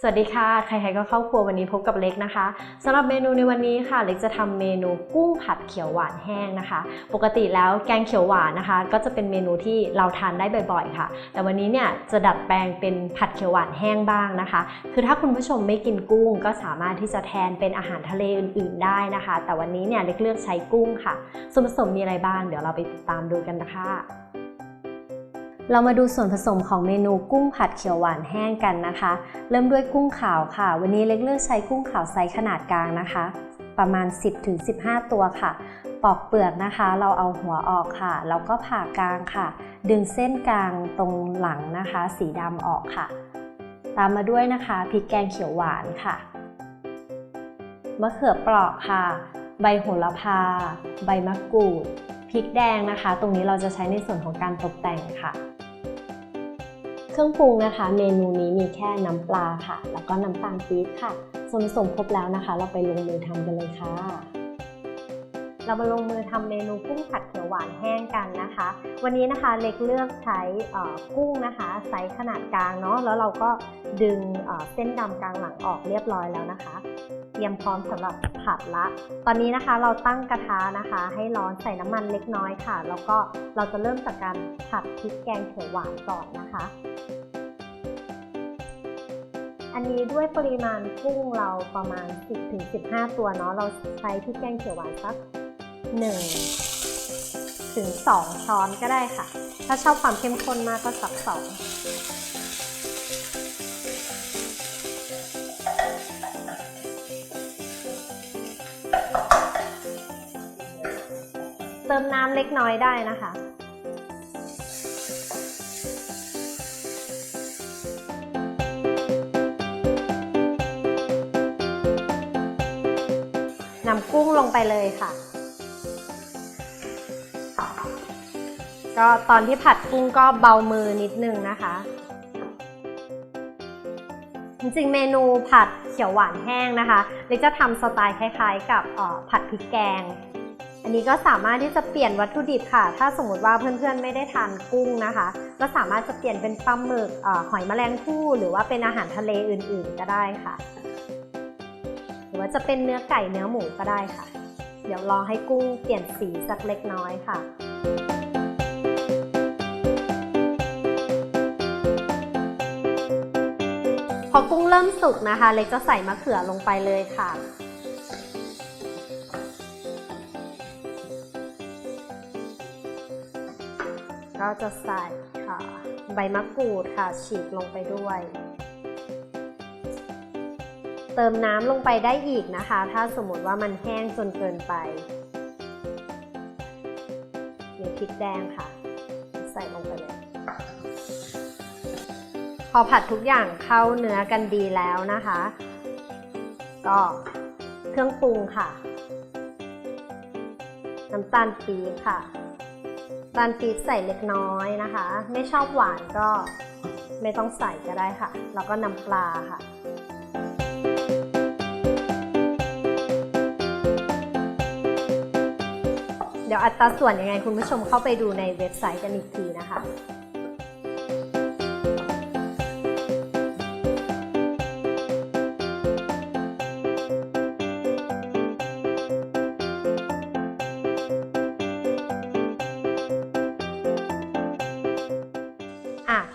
สวัสดีค่ะใครๆก็เข้าครัววันนี้พบกับเล็กนะคะสำหรับเมนูในวันนี้ค่ะเล็กจะทำเมนูกุ้งผัดเขียวหวานแห้งนะคะปกติแล้วแกงเขียวหวานนะคะก็จะเป็นเมนูที่เราทานได้บ่อยๆค่ะแต่วันนี้เนี่ยจะดัดแปลงเป็นผัดเขียวหวานแห้งบ้างนะคะคือถ้าคุณผู้ชมไม่กินกุ้งก็สามารถที่จะแทนเป็นอาหารทะเลอื่นๆได้นะคะแต่วันนี้เนี่ยเล็กเลือกใช้กุ้งค่ะส่วนผสมมีอะไรบ้างเดี๋ยวเราไปติดตามดูกันนะคะเรามาดูส่วนผสมของเมนูกุ้งผัดเขียวหวานแห้งกันนะคะเริ่มด้วยกุ้งขาวค่ะวันนี้เล็กเลือกใช้กุ้งขาวไซส์ขนาดกลางนะคะประมาณ 10-15 ตัวค่ะปอกเปลือกนะคะเราเอาหัวออกค่ะแล้วก็ผ่ากลางค่ะดึงเส้นกลางตรงหลังนะคะสีดำออกค่ะตามมาด้วยนะคะพริกแกงเขียวหวานค่ะมะเขือเปราะค่ะใบโหระพาใบมะกรูดพริกแดงนะคะตรงนี้เราจะใช้ในส่วนของการตกแต่งค่ะเครื่องปรุงนะคะเมนูนี้มีแค่น้ำปลาค่ะแล้วก็น้ำตาลปี๊บค่ะส่วนผสมครบแล้วนะคะเราไปลงมือทำกันเลยค่ะเรามาลงมือทำเมนูกุ้งผัดเขียวหวานแห้งกันนะคะวันนี้นะคะเล็กเลือกใช้กุ้งนะคะไซส์ขนาดกลางเนาะแล้วเราก็ดึงเส้นดำกลางหลังออกเรียบร้อยแล้วนะคะเตรียมพร้อมสำหรับผัดละตอนนี้นะคะเราตั้งกระทะนะคะให้ร้อนใส่น้ำมันเล็กน้อยค่ะแล้วก็เราจะเริ่มจากการผัดพริกแกงเขียวหวานก่อนนะคะอันนี้ด้วยปริมาณกุ้งเราประมาณ 10-15 ตัวเนาะเราใช้พริกแกงเขียวหวานสัก1-2 ช้อนก็ได้ค่ะถ้าชอบความเข้มข้นมากก็สัก2เติมน้ำเล็กน้อยได้นะคะนำกุ้งลงไปเลยค่ะก็ตอนที่ผัดกุ้งก็เบามือนิดนึงนะคะจริงๆเมนูผัดเขียวหวานแห้งนะคะเล็กจะทำสไตล์คล้ายๆกับผัดพริกแกงอันนี้ก็สามารถที่จะเปลี่ยนวัตถุดิบค่ะถ้าสมมติว่าเพื่อนๆไม่ได้ทานกุ้งนะคะก็สามารถจะเปลี่ยนเป็นปลาหมึกหอยแมลงภู่หรือว่าเป็นอาหารทะเลอื่นๆก็ได้ค่ะหรือว่าจะเป็นเนื้อไก่เนื้อหมูก็ได้ค่ะเดี๋ยวรอให้กุ้งเปลี่ยนสีสักเล็กน้อยค่ะพอกุ้งเริ่มสุกนะคะเล็กจะใส่มะเขือลงไปเลยค่ะก็จะใส่ค่ะใบมะกรูดค่ะฉีกลงไปด้วยเติมน้ำลงไปได้อีกนะคะถ้าสมมติว่ามันแห้งจนเกินไปมีพริกแดงค่ะใส่ลงไปเลยพอผัดทุกอย่างเข้าเนื้อกันดีแล้วนะคะก็เครื่องปรุงค่ะน้ำตาลปี๊บค่ะน้ำตาลปี๊บใส่เล็กน้อยนะคะไม่ชอบหวานก็ไม่ต้องใส่ก็ได้ค่ะแล้วก็น้ำปลาค่ะเดี๋ยวอัตราส่วนยังไงคุณผู้ชมเข้าไปดูในเว็บไซต์กันอีกทีนะคะ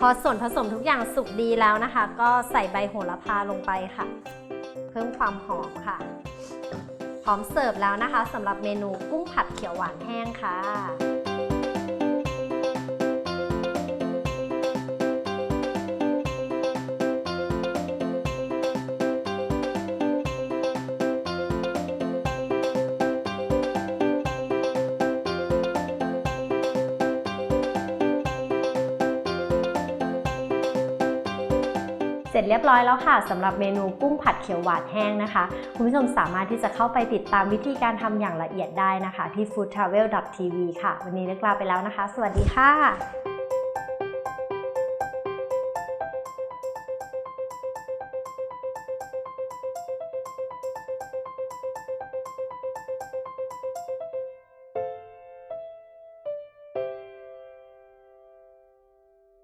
พอส่วนผสมทุกอย่างสุกดีแล้วนะคะก็ใส่ใบโหระพาลงไปค่ะเพิ่มความหอมค่ะพร้อมเสิร์ฟแล้วนะคะสำหรับเมนูกุ้งผัดเขียวหวานแห้งค่ะเสร็จเรียบร้อยแล้วค่ะสำหรับเมนูกุ้งผัดเขียวหวานแห้งนะคะคุณผู้ชมสามารถที่จะเข้าไปติดตามวิธีการทำอย่างละเอียดได้นะคะที่ foodtravel.tv ค่ะวันนี้เล็กลาไปแล้วนะคะสวัสดีค่ะ